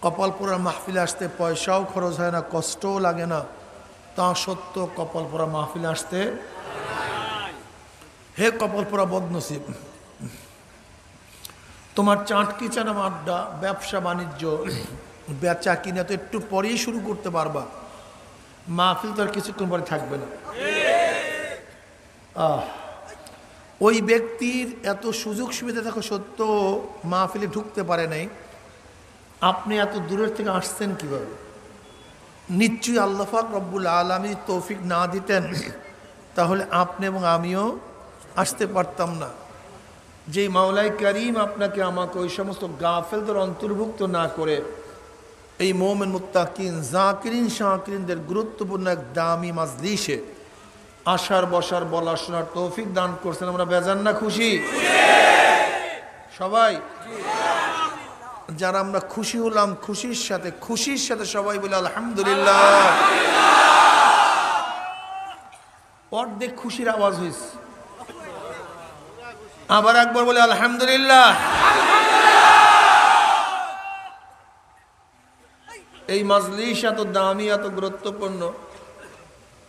কপালপুরা মাহফিলে আসতে পয়সাও খরচ হয় না, কষ্টও লাগে না, তা সত্ত্বেও কপালপুরা মাহফিলে আসতে, হে কপালপুরা বদনসিব, তোমার চাটকি চানাম আড্ডা, ব্যবসা বাণিজ্য, বেচা কিনা তো একটু পরেই শুরু করতে পারবা, মাহফিল তো আর কিছুক্ষণ পরে থাকবে না। ওই ব্যক্তির এত সুযোগ সুবিধা থাকা সত্ত্বেও মাহফিলে ঢুকতে পারে নাই, আপনি এত দূরের থেকে আসছেন কিভাবে? নিশ্চয়ই আল্লাহ পাক রব্বুল আলামিন তৌফিক না দিতেন তাহলে আপনি এবং আমিও আসতে পারতাম না। যেই মাওলাই কারীম আপনাকে আমাকে ওই সমস্ত গাফেলদের অন্তর্ভুক্ত না করে এই মুমিন মুত্তাকিন জাকিরিন শাকিরিনদের গুরুত্বপূর্ণ এক দামি মাজলিসে আসার বসার বলা শোনার তৌফিক দান করছেন, আমরা বেজান না খুশি? সবাই যারা আমরা খুশি হলাম, খুশির সাথে সবাই বলে আলহামদুলিল্লাহ। অর্ধেক খুশির আওয়াজ হয়েছে, আবার একবার বলে আলহামদুলিল্লাহ। এই মাজলিস এত দামি, এত গুরুত্বপূর্ণ।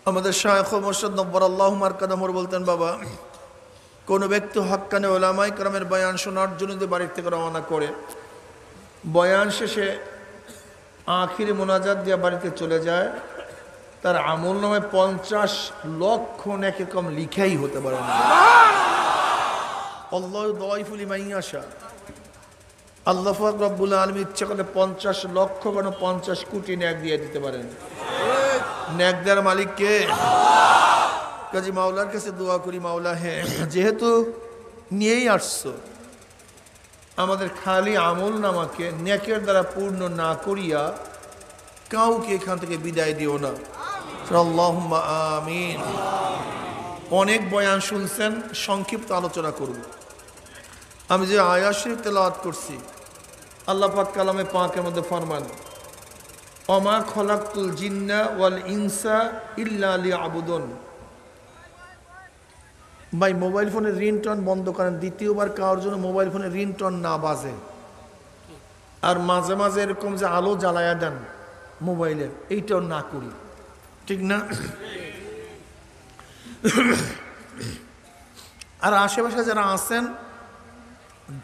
আমাদের শায়খ মুর্শিদ নব্বর আল্লাহু মারকাদামুর বলতেন, বাবা কোনো ব্যক্তি হক্কানে ওলামায়ে কেরামের বয়ান শোনার জন্য যদি বাড়ির থেকে রওনা করে, বয়ান শেষে আখিরি মোনাজাত দিয়ে বাড়িতে চলে যায়, তার আমল নামে 50 লক্ষ নেকি কম লিখাই হতে পারে না। আল্লাহু দাইফু লিমান ইয়াশা, আল্লাহ পাক রব্বুল আলামিন ইচ্ছা করলে 50 লক্ষ কেন 50 কোটি নেক দিয়ে দিতে পারেন। নেক দেওয়ার মালিক কে? কাজী মাওলার কাছে দোয়া করি, মাওলা হে যেহেতু নিয়েই আসছো, আমাদের খালি আমল নামাকে নেকের দ্বারা পূর্ণ না করিয়া কাউকে এখান থেকে বিদায় দিও না। আল্লাহুম্মা আমিন। অনেক বয়ান শুনছেন, সংক্ষিপ্ত আলোচনা করব। আমি যে আয়াত শরীফ তেলাওয়াত করছি, আল্লাহ পাক কালামে পাকের মধ্যে ফরমান, ওমা খলাকতুল জিন্না ওয়াল ইনসা ইল্লা লিয়াবুদুন। ভাই মোবাইল ফোনের রিংটোন বন্ধ করেন, দ্বিতীয়বার কারোর জন্য মোবাইল ফোনের রিংটোন না বাজে। আর মাঝে মাঝে এরকম যে আলো জ্বালায়া দেন মোবাইলের, এইটাও না করি, ঠিক না? আর আশেপাশে যারা আছেন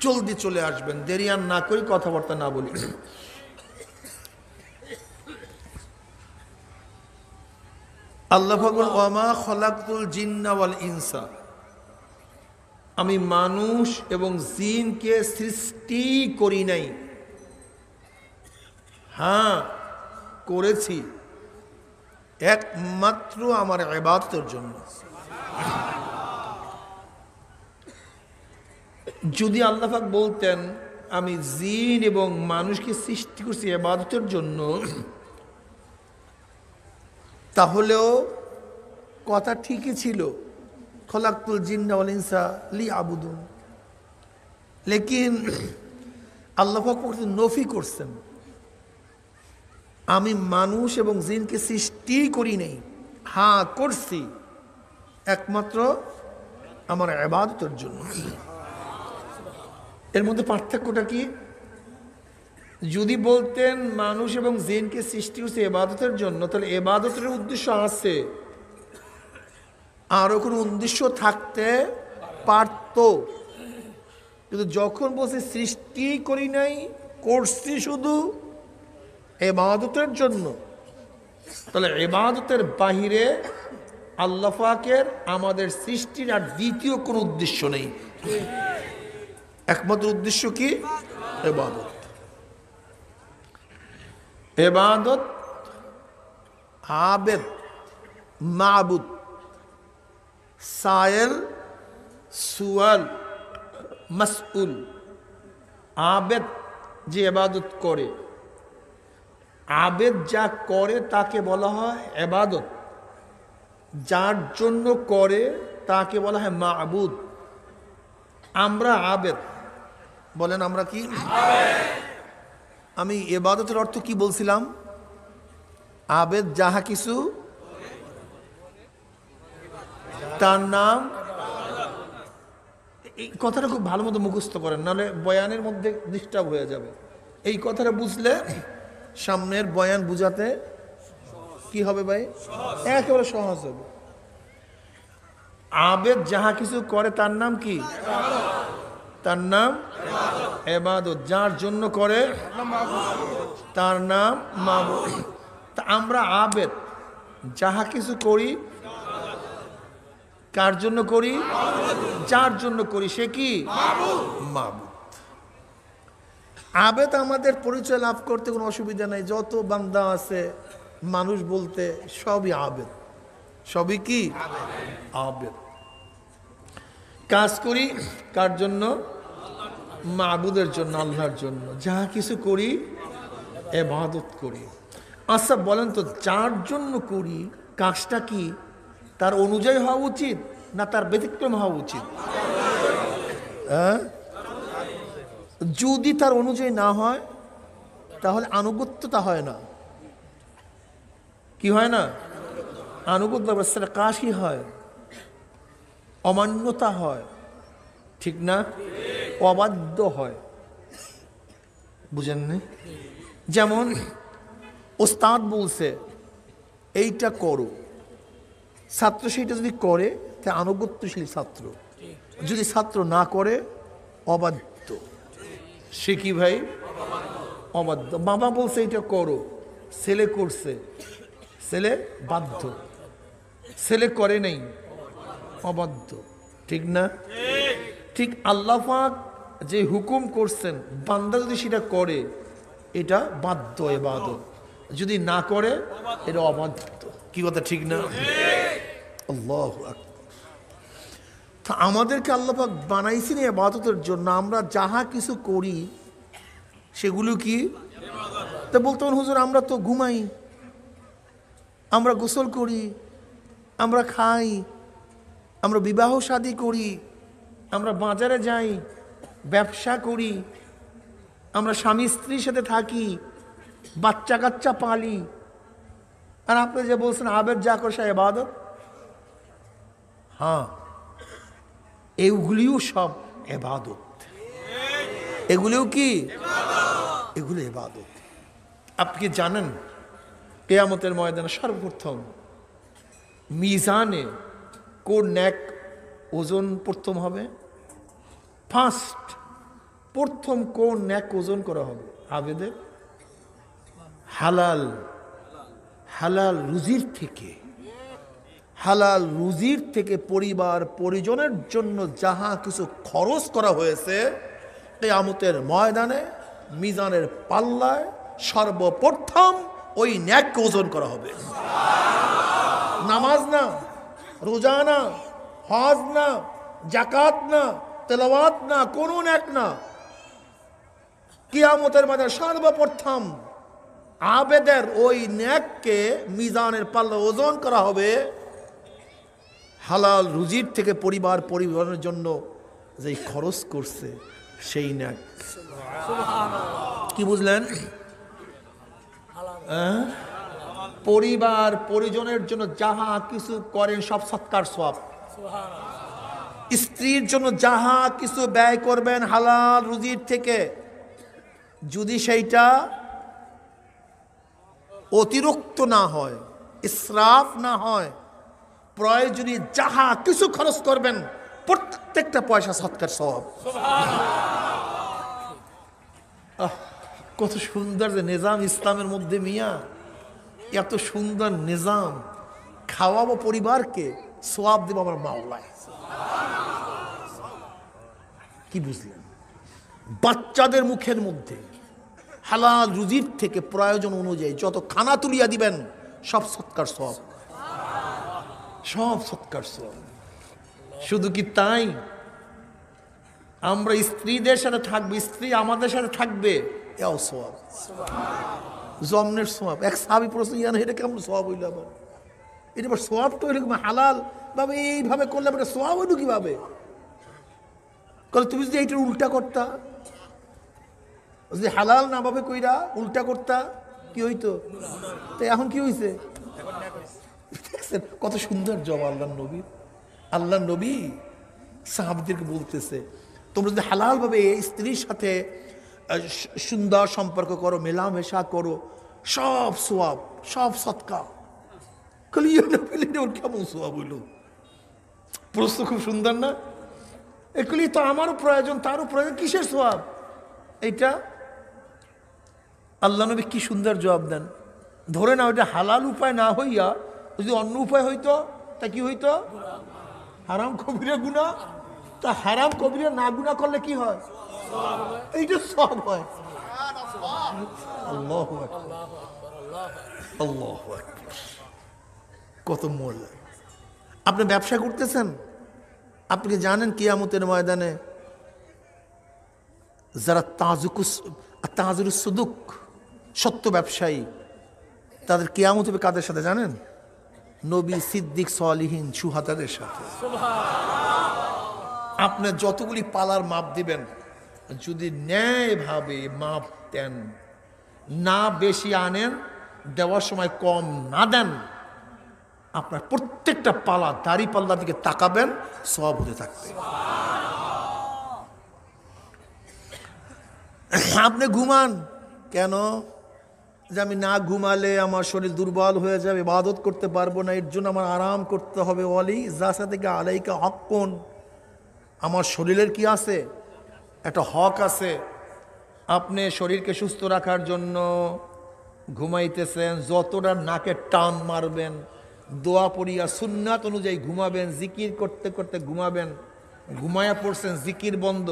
জলদি চলে আসবেন, দেরি আর না করি, কথাবার্তা না বলি। আল্লাহ বলেন, ওয়ামা খলাকতুল জিন্না ওয়াল ইনসা, আমি মানুষ এবং জিনকে সৃষ্টি করি নাই, হ্যাঁ করেছি একমাত্র আমার ইবাদতের জন্য। যদি আল্লাহ পাক বলতেন আমি জিন এবং মানুষকে সৃষ্টি করছি ইবাদতের জন্য, তাহলেও কথা ঠিকই ছিল, খলাকতুল জিন্না ওয়াল ইনসা লিয়াবুদুন। লেকিন আল্লাহ পাক নফি করছেন, আমি মানুষ এবং জিনকে সৃষ্টি করি নাই, হ্যাঁ করছি একমাত্র আমার ইবাদতের জন্য। এর মধ্যে পার্থক্যটা কি? যদি বলতেন মানুষ এবং জিনকে সৃষ্টি করছে ইবাদতের জন্য, তাহলে ইবাদতের উদ্দেশ্য আছে, আরো কোনো উদ্দেশ্য থাকতে পারত। কিন্তু যখন বলছে সৃষ্টি করি নাই, করছি শুধু ইবাদতের জন্য, তাহলে ইবাদতের বাহিরে আল্লাহ পাকের আমাদের সৃষ্টির আর দ্বিতীয় কোনো উদ্দেশ্য নেই। একমাত্র উদ্দেশ্য কি? ইবাদত। ইবাদত, আবেদ, মাবুদ, সায়েল, সুয়াল, মাসউল। আবেদ যে ইবাদত করে, আবেদ যা করে তাকে বলা হয় ইবাদত, যার জন্য করে তাকে বলা হয় মাবুদ। আমরা আবেদ, বলেন আমরা কি? আমি ইবাদতের অর্থ কি বলছিলাম? আবেদ যাহা কিছু তার নাম। এই কথাটা খুব ভালো মতো মুখস্থ করেন, নাহলে বয়ানের মধ্যে ডিস্টার্ব হয়ে যাবে। এই কথাটা বুঝলে সামনের বয়ান বুঝাতে কি হবে ভাই? একেবারে সহজ হবে। আবেদ যাহা কিছু করে তার নাম কি? তার নাম ইবাদত। যার জন্য করে তার নাম মাবুদ। তা আমরা আবেদ যাহা কিছু করি কার জন্য করি? যার জন্য করি সে কি? মাবুদ। আবেদ আমাদের পরিচয় লাভ করতে কোনো অসুবিধা নাই। যত বান্দা আছে মানুষ বলতে সবই আবেদ। সবই কি? আবেদ। কাজ করি কার জন্য? মাবুদের জন্য, আল্লাহর জন্য। যাহা কিছু করি ইবাদত করি। আচ্ছা বলেন তো, যার জন্য করি কাজটা কি তার অনুযায়ী হওয়া উচিত না তার ব্যতিক্রম হওয়া উচিত? যদি তার অনুযায়ী না হয় তাহলে আনুগত্যতা হয় না। কি হয় না? আনুগত্য ব্যবস্থাটা কাশই হয়, অমান্যতা হয়, ঠিক না? অবাধ্য হয়। বুঝেন না? যেমন ওস্তাদ বলছে এইটা করো, ছাত্র সেইটা যদি করে তা আনুগত্যশীল ছাত্র। যদি ছাত্র না করে অবাধ্য। সে কি ভাই? অবাধ্য। বাবা বলছে এইটা করো, ছেলে করছে, ছেলে বাধ্য। ছেলে করে নেই, অবাধ্য। ঠিক না? ঠিক আল্লাহ পাক যে হুকুম করছেন বান্দা যদি সেটা করে এটা বাধ্য ইবাদত, যদি না করে এটা অবাধ্য। কি কথা ঠিক না? আল্লাহু আকবার। তা আমাদেরকে আল্লাহ পাক বানাইছেন ইবাদতের জন্য। আমরা যাহা কিছু করি সেগুলো কি? তা বলতে হুজুর আমরা তো ঘুমাই, আমরা গোসল করি, আমরা খাই, আমরা বিবাহ শাদী করি, আমরা বাজারে যাই, ব্যবসা করি, আমরা স্বামী স্ত্রীর সাথে থাকি, বাচ্চা কাচ্চা পালি, আর আপনি যে বলছেন আবেদ যা করে সে ইবাদত। হ্যাঁ, এগুলিও সব ইবাদত। এগুলিও কি? এগুলো ইবাদত। আপনি কি জানেন কিয়ামতের ময়দানে সর্বপ্রথম মিজানে কোন নেক ওজন প্রথম হবে? প্রথম কোন নেক ওজন করা হবে? আবেদের হালাল, হালাল রুজির থেকে, হালাল রুজির থেকে পরিবার পরিজনের জন্য যাহা কিছু খরচ করা হয়েছে কিয়ামতের ময়দানে মিজানের পাল্লায় সর্বপ্রথম ওই নেক ওজন করা হবে। নামাজ না, রোজা না, হজ না, যাকাত না, তেলাওয়াত না, কোন নেক না। কিয়ামতের ময়দানে সর্বপ্রথম আবেদের ওই নেককে মিজানের পাল্লা ওজন করা হবে হালাল রুজির থেকে পরিবার পরিবারের জন্য যে খরচ করছে সেই নেক। কি বুঝলেন? পরিবার পরিজনের জন্য যাহা কিছু করেন সব সৎকার সওয়াব। স্ত্রীর জন্য যাহা কিছু ব্যয় করবেন হালাল রুজির থেকে, যদি সেইটা অতিরিক্ত না হয়, ইসরাফ না হয়, প্রয়োজনে যাহা কিছু খরচ করবেন প্রত্যেকটা পয়সা সৎকার সওয়াব। কত সুন্দর যে নিজাম ইসলামের মধ্যে মিয়া, এত সুন্দর নিজাম। খাওয়াবো পরিবারকে, সওয়াব দেব আমার মাওলায়। কি বুঝলেন? বাচ্চাদের মুখের মধ্যে হালাল রুজির থেকে প্রয়োজন অনুযায়ী যত খানা তুলিয়া দিবেন সব সৎকার সওয়াব, সব সৎকার সওয়াব। শুধু কি তাই, আমরা স্ত্রীদের সাথে থাকবে, স্ত্রী আমাদের সাথে থাকবে, এও সওয়াব, জমনের সওয়াব। এক সাহাবী প্রশ্ন, ইয়ানা এটা কেমন সওয়াব হইল? আবার এটা আবার সওয়াবটা হইল হালাল ভাবে এইভাবে করলে এটা সওয়াব হইল কিভাবে? তুমি যদি এইটার উল্টা করতা, যদি হালাল না ভাবে কইরা উল্টা করতা কি হইতো? তো এখন কি হইছে? কত সুন্দর জবাব আল্লাহ নবী। আল্লাহ নবী সাহাবীদেরকে বলতেছে তোমরা যদি হালাল ভাবে স্ত্রীর সাথে সুন্দর সম্পর্ক করো, মেলামেশা করো, সব সোয়াব, সব সৎকা। ওর কেমন সোয়াব হইল? প্রশ্ন খুব সুন্দর না? এগুলি তো আমারও প্রয়োজন, তারও প্রয়োজন, কিসের সোয়াব এইটা? আল্লাহ নবী কি সুন্দর জবাব দেন। ধরে না ওইটা হালাল উপায় না হইয়া যদি অন্য উপায় হইতো তা কি হইতো? হারাম কবিরা গুনাহ। তা হারাম কবিরা না গুনাহ করলে কি হয়? এইটা সব হয়। আল্লাহু আকবার, আল্লাহু আকবার, কত মূল্য। আপনি ব্যবসা করতেছেন, আপনি কি জানেন কিয়ামতের ময়দানে যারা তাজুরুস সুদুক, সত্য ব্যবসায়ী, তাদের কিয়ামত হবে কাদের সাথে জানেন? নবী, সিদ্দিক, সালিহিন, শুহাদাদের সাথে। আপনি যতগুলি পালার মাপ দিবেন, যদি ন্যায়ভাবে মাপ দেন, না বেশি আনেন, দেওয়ার সময় কম না দেন, আপনার প্রত্যেকটা পালা দাড়ি পাল্লার দিকে তাকাবেন, সব হতে থাকবে। আপনি ঘুমান কেন? যে আমি না ঘুমালে আমার শরীর দুর্বল হয়ে যাবে, ইবাদত করতে পারবো না, এর জন্য আমার আরাম করতে হবে। ওয়ালি যাসা থেকে আলাইকা হক্কুন, আমার শরীরের কি আছে? একটা হক আছে। আপনি শরীরকে সুস্থ রাখার জন্য ঘুমাইতেছেন, যতটা নাকে টান মারবেন, দোয়া পড়িয়া সুন্নাত অনুযায়ী ঘুমাবেন, জিকির করতে করতে ঘুমাবেন। ঘুমায়া পড়ছেন, জিকির বন্ধ,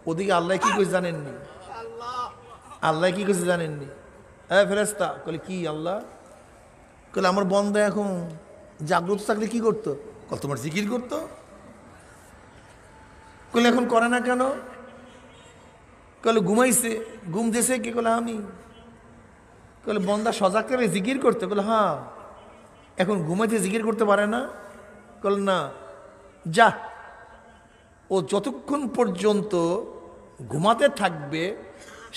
ওদিকে আল্লাহ কি কইছে জানেননি? আল্লাহ কি কইছে জানেননি? ফেরেশতা কইলে কি? আল্লাহ কইলে আমার বন্ধ এখন জাগ্রত থাকলে কি করতো? কল তোমার জিকির করতো। কইলে এখন করে না কেন? কইলে ঘুমাইছে। ঘুম দিয়েছে কে? কইলে আমি। কইলে বন্দা সজাগ করে জিকির করতে? কইলে হ্যাঁ। এখন ঘুমাইতে জিকির করতে পারে না? কইলে না। যা, ও যতক্ষণ পর্যন্ত ঘুমাতে থাকবে,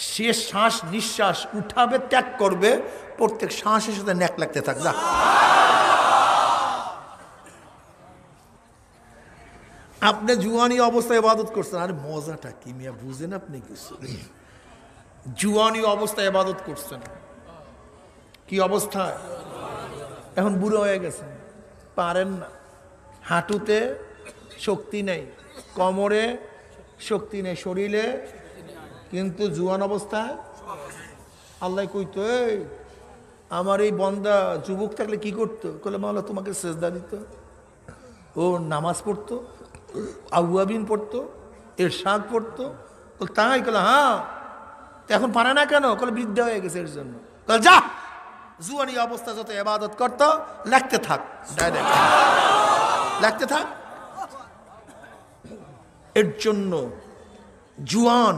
সে শ্বাস নিঃশ্বাস উঠাবে, ত্যাগ করবে, প্রত্যেক শ্বাসের সাথে ন্যাক লাগতে থাক। যা। আপনি জুয়ানি অবস্থায় ইবাদত করছেন। আরে মজাটা কি মিয়া, বুঝেন আপনি কিছু? জুয়ানি অবস্থায় ইবাদত করছেন, কি অবস্থায়? এখন বুড়ো হয়ে গেছেন, পারেন না, হাঁটুতে শক্তি নেই, কোমরে শক্তি নেই, শরীরে, কিন্তু জুয়ান অবস্থায় আল্লাহ কইতো, এই আমার এই বন্দা যুবক থাকলে কি করতো? কইলে মাওলা তোমাকে সেজদা দিত, ও নামাজ পড়তো, আউয়াবিন পড়তো, ইরশাদ পড়তো। তাই? কইলে হ্যাঁ। এখন পারে না কেন? কইলে বৃদ্ধ হয়ে গেছে এর জন্য। কইলে যা, জুয়ানি অবস্থা যত ইবাদত করতো লাগতে থাক, ডাইরেক্ট লাগতে থাক। এর জন্য জুয়ান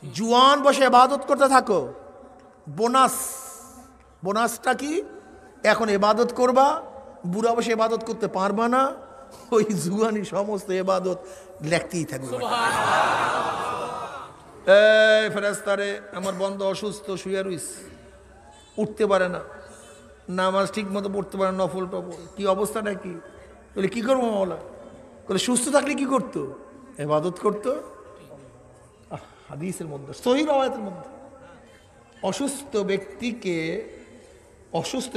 জুয়ান বসে ইবাদত করতে থাকো। বোনাসটা কি? এখন ইবাদত করবা, বুড়া বসে ইবাদত করতে পারবা না, ওই জুয়ানি সমস্ত ইবাদত লেখতেই থাকবে। এই ফেরেশতারে, আমার বন্ধু অসুস্থ, শুয়ে রইছে, উঠতে পারে না, নামাজ ঠিক মতো পড়তে পারে না, নফল টফল, কি অবস্থাটা কি? বলে কি করবো মাওলা? বলে সুস্থ থাকলে কি করতো? ইবাদত করতো। হাদিসের মধ্যে, সহিহ রওয়ায়াতের মধ্যে, অসুস্থ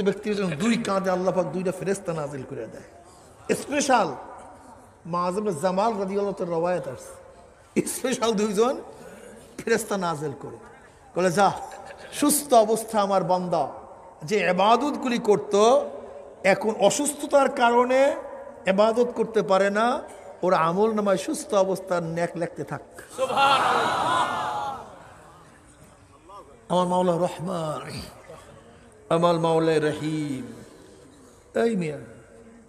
ব্যক্তির জন্য দুই কাঁধে আল্লাহ পাক দুইটা ফেরেশতা নাজিল করে দেয়। স্পেশাল মুআযিম জামাল রাদিয়াল্লাহু তাআলা রওয়ায়াত আছে, স্পেশাল দুইজন ফেরেশতা নাজিল করে, বলে যা, সুস্থ অবস্থা আমার বান্দা যে ইবাদতগুলি করত, এখন অসুস্থতার কারণে ইবাদত করতে পারে না, ওর আমল নামায় সুস্থ অবস্থার নেক লিখতে থাক। আমার মাওলা রহমান, আমার মাওলা রহিম। এই মিয়া,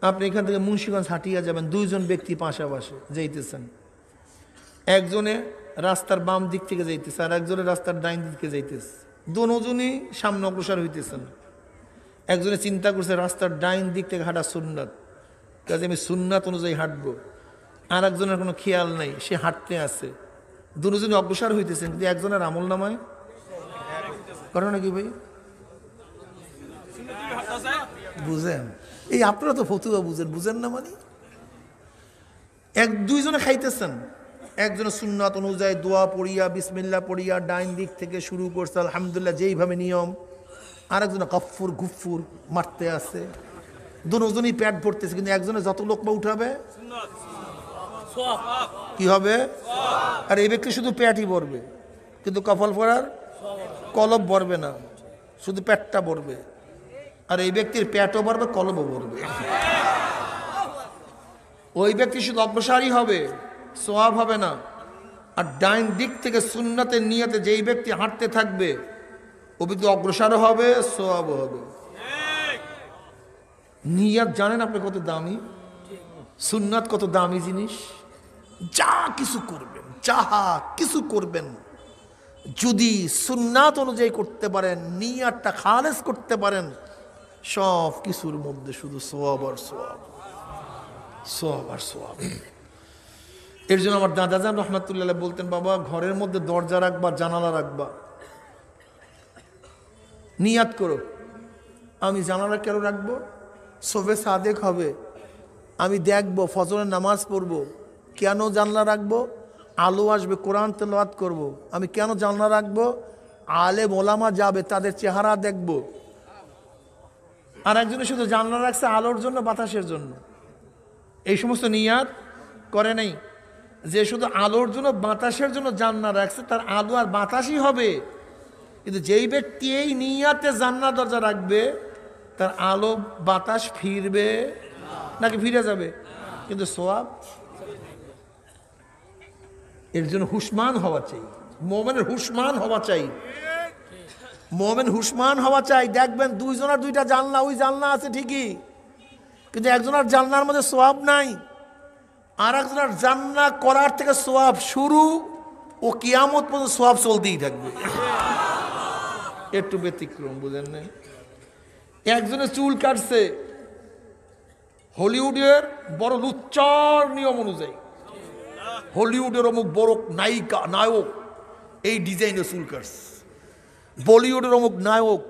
আপনি এখান থেকে মুন্সিগঞ্জ হাঁটিয়া যাবেন, দুইজন ব্যক্তি পাশাপাশি যাইতেছেন, একজনে রাস্তার বাম দিক থেকে যাইতেছে আর একজনে রাস্তার ডাইন দিক থেকে যাইতেছে, দুজনই সামনে অগ্রসর হইতেছেন। একজনে চিন্তা করছে রাস্তার ডাইন দিক থেকে হাঁটা সুন্নাত, কাজে আমি সুন্নাত অনুযায়ী হাঁটবো। আর একজনের কোনো খেয়াল নাই, সে হাঁটতে আছে, দুজনই অগ্রসর হইতেছেন, কিন্তু একজনের আমল নামায় করে নাকি ভাই? বুঝেন? এই আপনারা তো ফতুয়া বুঝেন না মানে? দুইজনে খাইতেছেন, একজন সুন্নাত অনুযায়ী দোয়া পড়িয়া বিসমিল্লাহ পড়িয়া ডাইন দিক থেকে শুরু করছে আলহামদুলিল্লাহ যেইভাবে নিয়ম, আরেকজন গফুর গুফুর মারতে আছে, দুজনই পেট ভরতেছে, কিন্তু একজনে যত লোকমা উঠাবে কি হবে? আর এই ব্যক্তি শুধু পেটই ভরবে, কিন্তু কপাল পড়ার কলব ভরবে না, শুধু পেটটা ভরবে। আর এই ব্যক্তির পেটও ভরবে, কলবও ভরবে। ওই ব্যক্তি শুধু অগ্রসরই হবে, সোয়াব হবে না। আর ডাইন দিক থেকে সুন্নাতের নিয়তে যেই ব্যক্তি হাঁটতে থাকবে ও ব্যক্তি অগ্রসরও হবে, সোয়াবও হবে। নিয়াত জানেন আপনি কত দামি? সুন্নাত কত দামি জিনিস। যা কিছু করবেন, যাহা কিছু করবেন, যদি সুন্নাত অনুযায়ী করতে পারেন, নিয়াতটা খালেস করতে পারেন, সব কিছুর মধ্যে শুধু সোয়াব আর সোয়াব, সোয়াব আর সোয়াব। এর জন্য আমার দাদাজান রহমাতুল্লাহ বলতেন, বাবা ঘরের মধ্যে দরজা রাখবা, জানালা রাখবা, নিয়াত করো আমি জানালা কেন রাখবো? শোবে সাদেক হবে, আমি দেখবো, ফজরের নামাজ পড়বো। কেন জানলা রাখবো? আলো আসবে, কোরআন তেলাওয়াত করবো। আমি কেন জানলা রাখবো? আলেম ওলামা যাবে, তাদের চেহারা দেখবো। আর একজনে শুধু জানলা রাখছে আলোর জন্য, বাতাসের জন্য। এই সমস্ত নিয়াত করে নেই। যে শুধু আলোর জন্য বাতাসের জন্য জানলা রাখছে, তার আলো আর বাতাসই হবে। কিন্তু যেই ব্যক্তি এই নিয়াতে জানলা দরজা রাখবে, তার আলো বাতাস ফিরবে নাকি ফিরে যাবে? কিন্তু সোয়াব। এর জন্য হুশমান হওয়া চাই, মোমেনের হুশমান হওয়া চাই, মোমেন হুশমান হওয়া চাই। দেখবেন দুইজনের দুইটা জানলা, ওই জানলা আছে ঠিকই, কিন্তু একজনের জানলার মধ্যে সোয়াব নাই, আর একজনের জানলা করার থেকে সোয়াব শুরু, ও কিয়ামত পর্যন্ত সোয়াব চলতেই থাকবে। একটু ব্যতিক্রম, বুঝেন না? একজনে চুল কাটছে হলিউডের বড় লুচ্চার নিয়ম অনুযায়ী, হলিউডের অমুক বড় নায়িকা নায়ক এই ডিজাইনের চুল কাটছে, বলিউডের অমুক নায়ক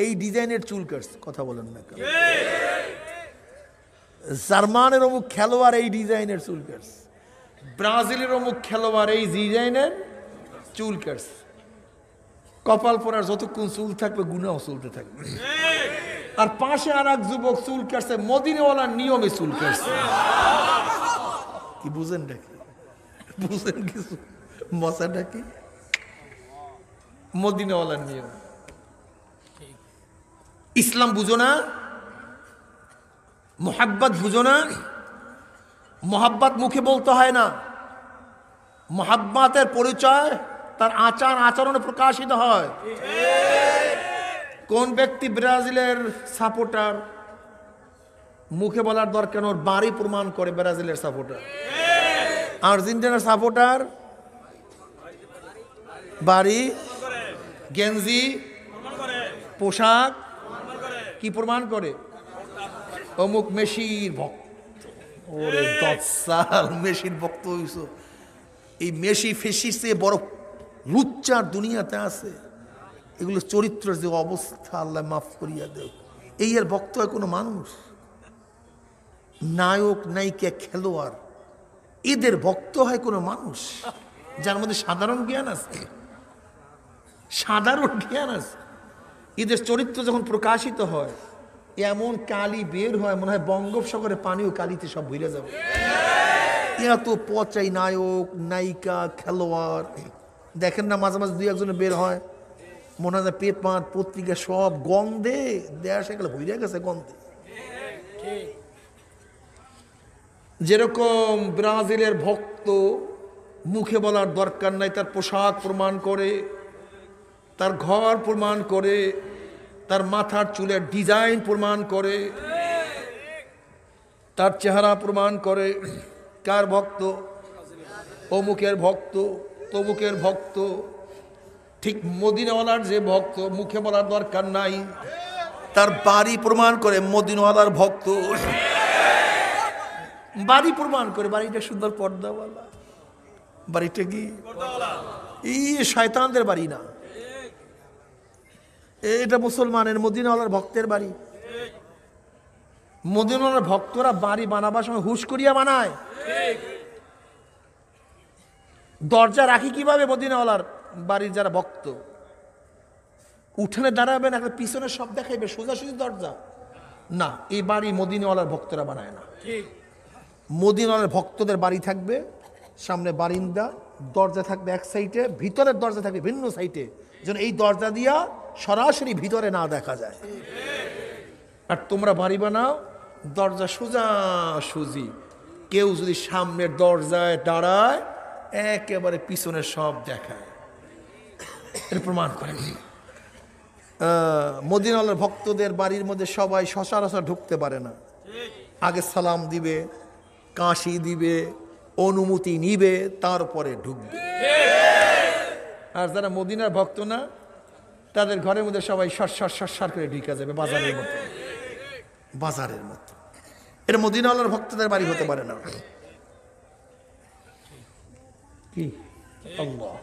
এই ডিজাইনের চুল কাটছে। কথা বলেন না কেন? জার্মানের অমুক খেলোয়াড় এই ডিজাইনের চুল কাটছে, ব্রাজিলের অমুক খেলোয়াড় এই ডিজাইনের চুল কাটছে। কপাল পরার যতক্ষণ চুল থাকবে গুনাহ চলতে থাকবে। আর পাশে আর এক যুবক চুল কাটছে মদিনাওয়ালার নিয়মে চুল কাটছে। কি বুঝেন নাকি? বুঝেন কিছু? মশাটা কি? মদিনাওয়ালার নিয়ম। ইসলাম বুঝো না? মোহাব্বত বুঝো না? মোহাব্বত মুখে বলতে হয় না, মোহাব্বতের পরিচয় তার আচার আচরণে প্রকাশিত হয়। কোন ব্যক্তি ব্রাজিলের সাপোর্টার, মুখে বলার দরকার, ওর বাড়ি প্রমাণ করে ব্রাজিলের সাপোর্টার। আর্জেন্টিনার সাপোর্টার বাড়ি, গেঞ্জি, পোশাক কি প্রমাণ করে? অমুক মেসির ভক্ত। ওরে 10 সাল মেসির ভক্ত হইছ। এই মেসি ফেসির চেয়ে বড় লুচ্চার দুনিয়াতে আছে। এগুলো চরিত্রের যে অবস্থা, আল্লাহ মাফ করিয়া দেও। এই এর ভক্ত হয় কোনো মানুষ? নায়ক নায়িকা খেলোয়াড় এদের ভক্ত হয় কোনো মানুষ যার মধ্যে সাধারণ জ্ঞান আছে? সাধারণ জ্ঞান আছে। এদের চরিত্র যখন প্রকাশিত হয়, এমন কালি বের হয় মনে হয় বঙ্গোপসাগরে পানিও কালিতে সব ভুলে যাবে। এত পচাই নায়ক নায়িকা খেলোয়াড় দেখেন না, মাঝে মাঝে দুই একজনে বের হয়, মনে হয় পেপার পত্রিকা সব গন্ধে দেশ এগুলো ভুলে গেছে গন্ধে। যেরকম ব্রাজিলের ভক্ত মুখে বলার দরকার নাই, তার পোশাক প্রমাণ করে, তার ঘর প্রমাণ করে, তার মাথার চুলের ডিজাইন প্রমাণ করে, তার চেহারা প্রমাণ করে কার ভক্ত। অমুকের ভক্ত, তমুকের ভক্ত। ঠিক মদিনাওয়ালার যে ভক্ত, মুখে বলার দরকার নাই, তার বাড়ি প্রমাণ করে মদিনাওয়ালার ভক্ত। বাড়ি প্রমাণ করে, বাড়িটা সুন্দর পর্দাওয়ালা, বাড়িটা কি এই শয়তানদের বাড়ি না, এটা মুসলমানের মদিনাওয়ালার ভক্তের বাড়ি। মদিনাওয়ালার ভক্তরা বাড়ি বানাবার সময় হুশ করিয়া বানায়। দরজা রাখি কিভাবে মদিনাওয়ালার বাড়ির যারা ভক্ত? উঠানে দাঁড়াবেন, একটা পিছনে সব দেখাইবে, সোজাসুজি দরজা না। এই বাড়ি মদিনাওয়ালার ভক্তরা বানায় না। মদিনাওয়ালার ভক্তদের বাড়ি থাকবে সামনে বারিন্দা, দরজা থাকবে এক সাইডে, ভিতরের দরজা থাকবে ভিন্ন সাইডে, যেন এই দরজা দিয়া সরাসরি ভিতরে না দেখা যায়। আর তোমরা বাড়ি বানাও দরজা সোজা সুজি, কেউ যদি সামনের দরজায় দাঁড়ায় একেবারে পিছনে সব দেখায়। এর প্রমাণ করে মদিনাওয়ালার ভক্তদের বাড়ির মধ্যে সবাই সচরাচর ঢুকতে পারে না। আগে সালাম দিবে, কাশি দিবে, অনুমতি নিবে, তারপরে ঢুকবে। আর যারা মদিনার ভক্ত না, তাদের ঘরের মধ্যে সবাই সর করে ঢুকে যাবে, বাজারের মতো। বাজারের মতো। এর মদিনাওয়ালার ভক্তদের বাড়ি হতে পারে না। কি আল্লাহ।